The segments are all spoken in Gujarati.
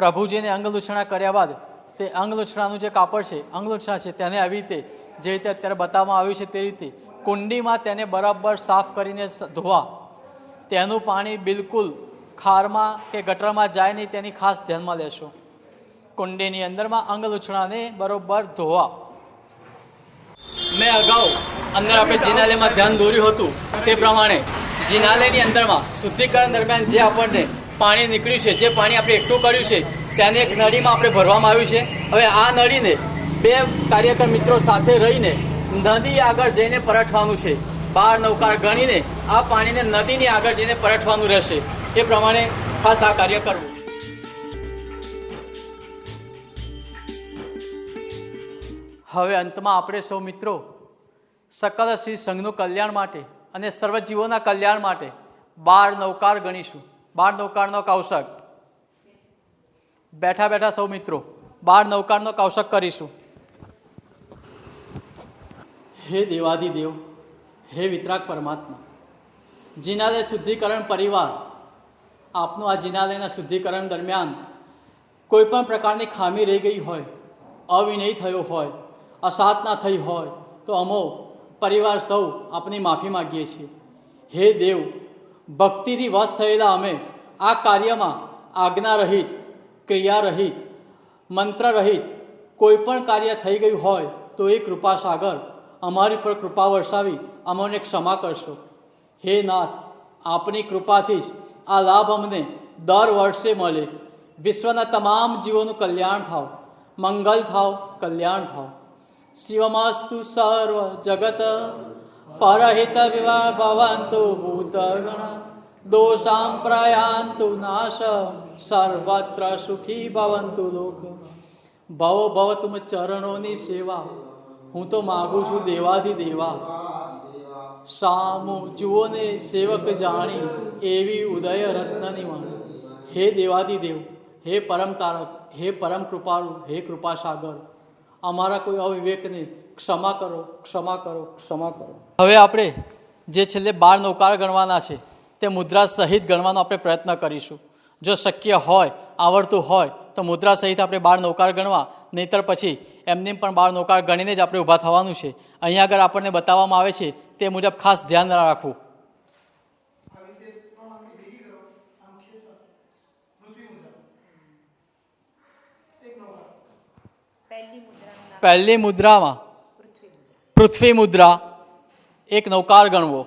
પ્રભુજીને અંગલૂછણા કર્યા બાદ તે અંગલૂછણાનું જે કાપડ છે, અંગલૂછણા છે, તેને આવી રીતે જે રીતે અત્યારે બતાવવામાં આવ્યું છે તે રીતે કુંડીમાં તેને બરાબર સાફ કરીને ધોવા. તેનું પાણી બિલકુલ ખારમાં કે ગટરમાં જાય નહીં તેની ખાસ ધ્યાનમાં લેશો. કુંડીની અંદરમાં અંગલૂછણાને બરાબર ધોવા. મેં અગાઉ અંદર આપણે જિનાલયમાં ધ્યાન દોર્યું હતું તે પ્રમાણે જિનાલયની અંદરમાં શુદ્ધિકરણ દરમિયાન જે આપણને પાણી નીકળ્યું છે, જે પાણી આપણે એકઠું કર્યું છે, તેને એક નળીમાં આપણે ભરવામાં આવ્યું છે. હવે આ નળીને 2 કાર્યકર મિત્રો સાથે રહીને નદી આગળ જઈને પરટવાનું છે. 12 નૌકાર ગણીને આ પાણીને નદીની આગળ જઈને પરટવાનું રહેશે. એ પ્રમાણે ખાસ આ કાર્ય કરવું. હવે અંતમાં આપણે સૌ મિત્રો સકલ શ્રી સંઘનું કલ્યાણ માટે અને સર્વજીવોના કલ્યાણ માટે 12 નૌકાર ગણીશું. 12 નૌકારનો કૌશક. બેઠા બેઠા સૌ મિત્રો 12 નૌકારનો કૌશક કરીશું. હે દેવાધિદેવ, હે વિતરાગ પરમાત્મા, જિનાલય શુદ્ધિકરણ પરિવાર, આપનું આ જિનાલયના શુદ્ધિકરણ દરમિયાન કોઈ પણ પ્રકારની ખામી રહી ગઈ હોય, અવિનય થયો હોય, અસાધના થઈ હોય તો અમો પરિવાર સૌ આપની માફી માગીએ છીએ. હે દેવ, ભક્તિથી વશ થયેલા અમે આ કાર્યમાં આજ્ઞા રહિત, ક્રિયા રહિત, મંત્ર રહિત કોઈ પણ કાર્ય થઈ ગયું હોય તો એ કૃપા સાગર અમારી પર કૃપા વરસાવી અમને ક્ષમા કરશો. હે નાથ, આપની કૃપાથી જ આ લાભ અમને દર વર્ષે મળે. વિશ્વના તમામ જીવોનું કલ્યાણ થાવ, મંગલ થાવ, કલ્યાણ થાવ. શિવમસ્તુ સર્વ જગત પરહિત વિવા ભવંતુ ભૂતગણ દોષામ પ્રયાંતુ નાશ સર્વત્ર સુખી ભવંતુ લોક. ભવ ભવ તુમ ચરણોની સેવા હું તો માગું છું દેવાધિદેવા. સામું જુઓ ને સેવક જાણી એવી ઉદય રત્નની વાણી. હે દેવાધિદેવ, હે પરમ તારક, હે પરમ કૃપાળુ, હે કૃપા સાગર, અમારા કોઈ અવિવેકને ક્ષમા કરો, ક્ષમા કરો, ક્ષમા કરો. હવે આપણે જે છેલ્લે 12 નૌકાર ગણવાના છે તે મુદ્રા સહિત ગણવાનો આપણે પ્રયત્ન કરીશું. જો શક્ય હોય, આવડતું હોય તો મુદ્રા સહિત આપણે 12 નૌકાર ગણવા, નહીંતર પછી એમને પણ 12 નૌકાર ગણીને જ આપણે ઊભા થવાનું છે. અહીંયા આગળ આપણને બતાવવામાં આવે છે તે મુજબ ખાસ ધ્યાન રાખવું. પહેલી મુદ્રામાં પૃથ્વી મુદ્રા, એક નૌકાર ગણવો.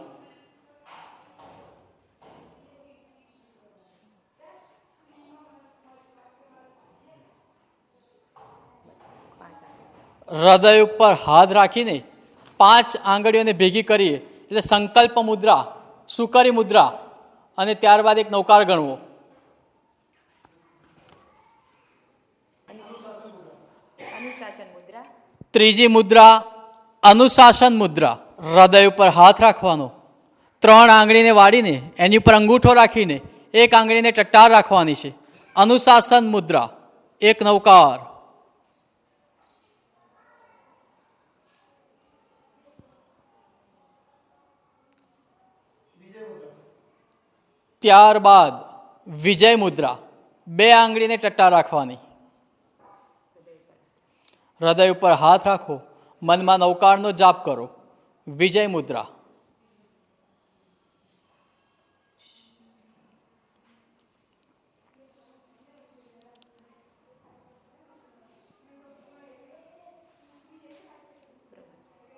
હૃદય ઉપર હાથ રાખીને 5 આંગળીઓને ભેગી કરીએ એટલે સંકલ્પ મુદ્રા, સુકરી મુદ્રા, અને ત્યારબાદ એક નૌકાર ગણવો. ત્રીજી મુદ્રા અનુશાસન મુદ્રા. હૃદય ઉપર હાથ રાખવાનો, 3 આંગળીને વાળીને એની ઉપર અંગૂઠો રાખીને 1 આંગળીને ટટ્ટાર રાખવાની છે. અનુશાસન મુદ્રા, એક નૌકાર. ત્યારબાદ વિજય મુદ્રા, 2 આંગળીને ટટ્ટાર રાખવાની. હૃદય ઉપર હાથ રાખો, મનમાં નૌકારનો જાપ કરો. વિજય મુદ્રા.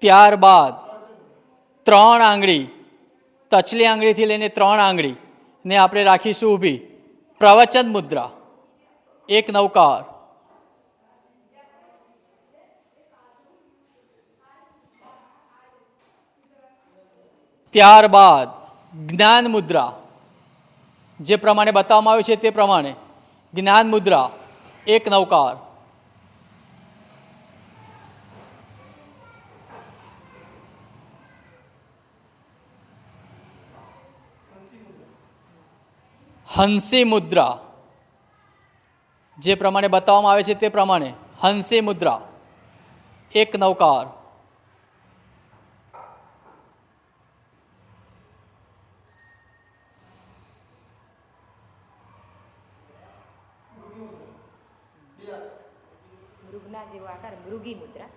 ત્યારબાદ 3 આંગળી, તચલી આંગળીથી લઈને 3 આંગળી ને આપણે રાખીશું ઊભી. પ્રવચન મુદ્રા, એક નૌકાર. ત્યારબાદ જ્ઞાન મુદ્રા, જે પ્રમાણે બતાવવામાં આવ્યું છે તે પ્રમાણે જ્ઞાન મુદ્રા, એક નૌકાર. હંસી મુદ્રા, જે પ્રમાણે બતાવવામાં આવે છે તે પ્રમાણે હંસી મુદ્રા, એક નૌકાર. આકાર મૃગી મુદ્રા.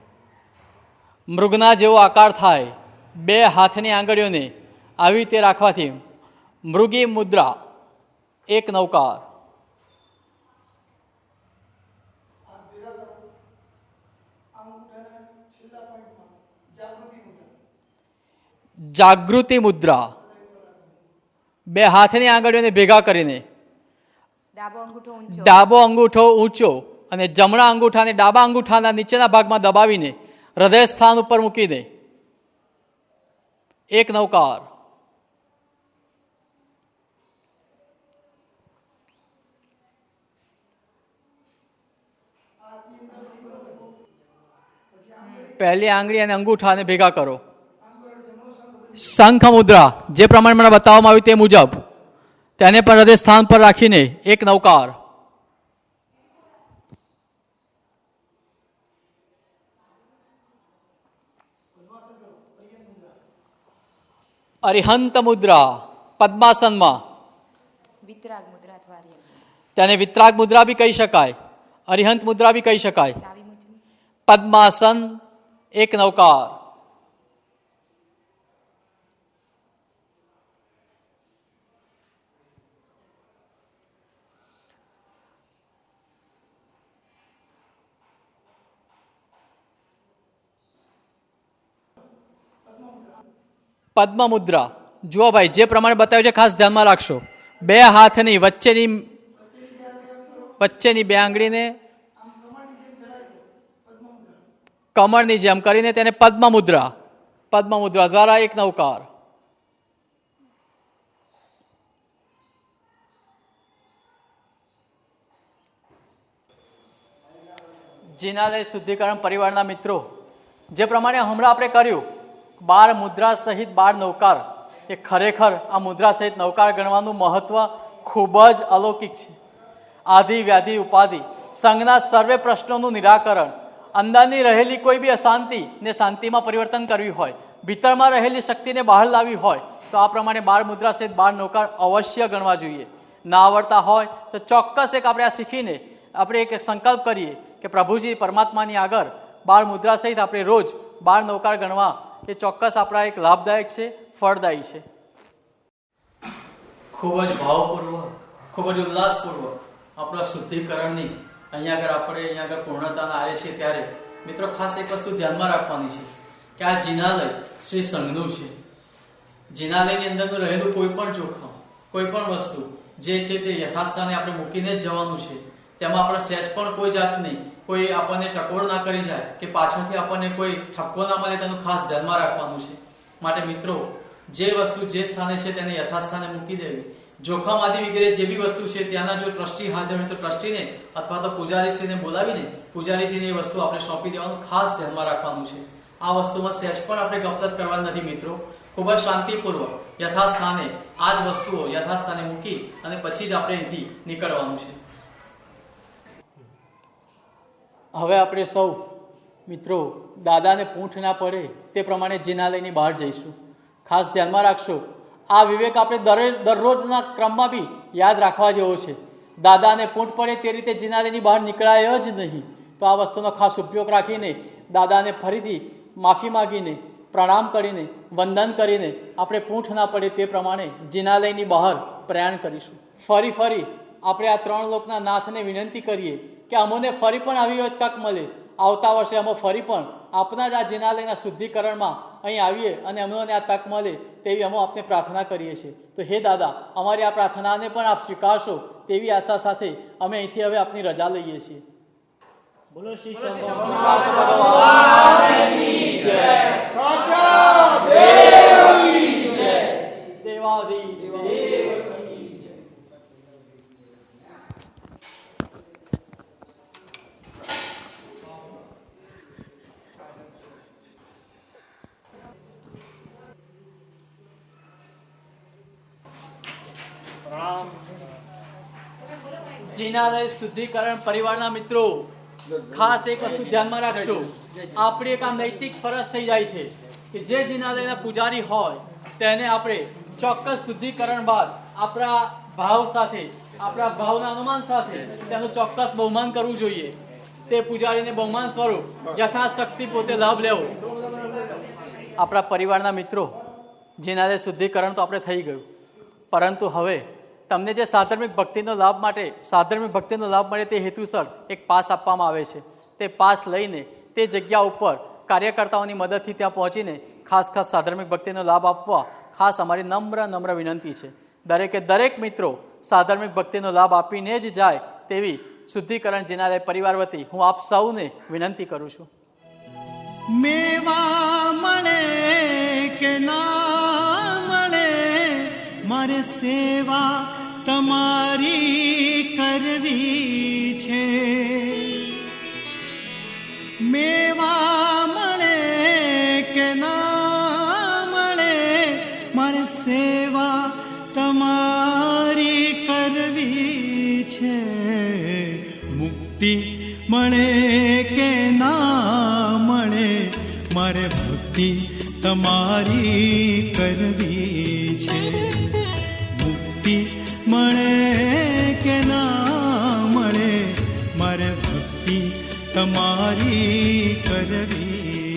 મૃગના જેવો આકાર થાય, બે હાથની આંગળીઓને આવી રીતે રાખવાથી મૃગી મુદ્રા, એક નવકાર. જાગૃતિ મુદ્રા, બે હાથની આંગળીઓને ભેગા કરીને ડાબો અંગૂઠો ઊંચો અને જમણા અંગૂઠાને ડાબા અંગૂઠાના નીચેના ભાગમાં દબાવીને હૃદય સ્થાન ઉપર મૂકીને એક નવકાર. પહેલી આંગળી અને અંગૂઠાને ભેગા કરો. શંખ મુદ્રા, જે પ્રમાણે મને બતાવવામાં આવ્યું તે મુજબ તેને પણ હૃદય સ્થાન પર રાખીને એક નવકાર. અરિહંત મુદ્રા, પદ્માસનમાં વિતરાગ મુદ્રા અથવા તેને વિતરાગ મુદ્રા બી કહી શકાય, અરિહંત મુદ્રા બી કહી શકાય. પદ્માસન, એક નવકાર. પદ્મ મુદ્રા, જુઓ ભાઈ, જે પ્રમાણે બતાવ્યું છે ખાસ ધ્યાનમાં રાખશો. બે હાથની વચ્ચેની બે આંગળીને કમળની જેમ કરીને તેને પદ્મ મુદ્રા દ્વારા એક નવકાર. જિનાલય શુદ્ધિકરણ પરિવારના મિત્રો, જે પ્રમાણે હમણાં આપણે કર્યું 12 મુદ્રા સહિત 12 નવકાર, એ ખરેખર આ મુદ્રા સહિત નવકાર ગણવાનું મહત્વ ખૂબ જ અલૌકિક છે. આધિ વ્યાધિ ઉપાધિ સંઘના સર્વે પ્રશ્નોનું નિરાકરણ, અંદરની રહેલી કોઈ બી અશાંતિ ને શાંતિમાં પરિવર્તન કરવી હોય, ભીતરમાં રહેલી શક્તિને બહાર લાવવી હોય તો આ પ્રમાણે 12 મુદ્રા સહિત 12 નવકાર અવશ્ય ગણવા જોઈએ. ના આવડતા હોય તો ચોક્કસ એક આપણે આ શીખીને આપણે એક સંકલ્પ કરીએ કે પ્રભુજી પરમાત્માની આગળ 12 મુદ્રા સહિત આપણે રોજ 12 નવકાર ગણવા, એ ચોક્કસ આપણા એક લાભદાયક છે, ફળદાયી છે. ખૂબ જ ભાવપૂર્વક, ખૂબ જ ઉલ્લાસપૂર્વક આપણા શુદ્ધિકરણની અહીંયા આગળ પૂર્ણતાના આવે છે ત્યારે મિત્રો ખાસ એક વસ્તુ ધ્યાનમાં રાખવાની છે કે આ જિનાલય શ્રી સંઘનું છે. જિનાલયની અંદરનું રહેલું કોઈ પણ જોખમ, કોઈ પણ વસ્તુ જે છે તે યથાસ્થાને આપણે મૂકીને જ જવાનું છે. તેમાં આપણે સહેજ પણ કોઈ જાતની કોઈ આપણને ટકોર ના કરી જાય કે પાછળથી આપણને કોઈ ઠપકો ના મળે, તેનું ખાસ ધ્યાનમાં રાખવાનું છે. માટે મિત્રો, જે વસ્તુ જે સ્થાને છે તેને યથાસ્થાને મૂકી દેવી. જોખમ આદિ વગેરે જે બી વસ્તુ છે ત્યાંના જો ટ્રસ્ટી હાજર હોય તો ટ્રસ્ટીને અથવા તો પૂજારીશ્રીને બોલાવીને પૂજારીજીને એ વસ્તુ આપણે સોંપી દેવાનું ખાસ ધ્યાનમાં રાખવાનું છે. આ વસ્તુમાં સહેજ પણ આપણે ગફલત કરવાની નથી મિત્રો. ખૂબ જ શાંતિપૂર્વક યથાસ્થાને આ જ વસ્તુઓ યથાસ્થાને મૂકી અને પછી જ આપણે અહીંથી નીકળવાનું છે. હવે આપણે સૌ મિત્રો દાદાને પૂંઠ ના પડે તે પ્રમાણે જિનાલયની બહાર જઈશું. ખાસ ધ્યાનમાં રાખશો, આ વિવેક આપણે દરરોજના ક્રમમાં બી યાદ રાખવા જેવો છે. દાદાને પૂંઠ પડે તે રીતે જિનાલયની બહાર નીકળાય જ નહીં. તો આ વસ્તુનો ખાસ ઉપયોગ રાખીને દાદાને ફરીથી માફી માગીને, પ્રણામ કરીને, વંદન કરીને આપણે પૂંઠ ના પડે તે પ્રમાણે જિનાલયની બહાર પ્રયાણ કરીશું. ફરી આપણે આ 3 લોકના નાથને વિનંતી કરીએ કે અમોને ફરી પણ આવી તક મળે, આવતા વર્ષે અમે ફરી પણ આપના જ આ જિનાલયના શુદ્ધિકરણમાં અહીં આવીએ અને અમને આ તક મળે તેવી અમે આપને પ્રાર્થના કરીએ છીએ. તો હે દાદા, અમારી આ પ્રાર્થનાને પણ આપ સ્વીકારશો તેવી આશા સાથે અમે અહીંથી હવે આપની રજા લઈએ છીએ. બોલો શ્રી ભગવાનની જય. સાચા દેવની જય. દેવાધિદેવ કી જય. જિનાલય શુદ્ધિકરણ પરિવારના મિત્રો, ખાસ એક વસ્તુ ધ્યાનમાં રાખશો, આપણી એક આ નૈતિક ફરજ થઈ જાય છે કે જે જિનાલયના પૂજારી હોય તેને આપણે ચોક્કસ શુદ્ધિકરણ બાદ આપણા ભાવ સાથે, આપણા ભાવના અનુમાન સાથે તેનું ચોક્કસ બહુમાન કરવું જોઈએ. તે પૂજારીને બહુમાન સ્વરૂપ યથાશક્તિ પોતે લાભ લેવો. આપણા પરિવારના મિત્રો જેના લીધે શુદ્ધિકરણ તો આપણે થઈ ગયું, પરંતુ હવે તમને જે સાધર્મિક ભક્તિનો લાભ મળે તે હેતુસર એક પાસ આપવામાં આવે છે. તે પાસ લઈને તે જગ્યા ઉપર કાર્યકર્તાઓની મદદથી ત્યાં પહોંચીને ખાસ સાધર્મિક ભક્તિનો લાભ આપવા ખાસ અમારી નમ્ર વિનંતી છે. દરેક મિત્રો સાધર્મિક ભક્તિનો લાભ આપીને જ જાય તેવી શુદ્ધિકરણ જિનાલય પરિવાર વતી હું આપ સૌને વિનંતી કરું છું. મેવા મળે કે ના મળે, મારે સેવા તમારી કરવી છે. મેવા મળે કે ના મળે, મારે સેવા તમારી કરવી છે. મુક્તિ મળે કે ના મળે, મારે ભક્તિ તમારી કરવી છે. મુક્તિ મળે કે ના મળે, મારે ભક્તિ તમારી કરવી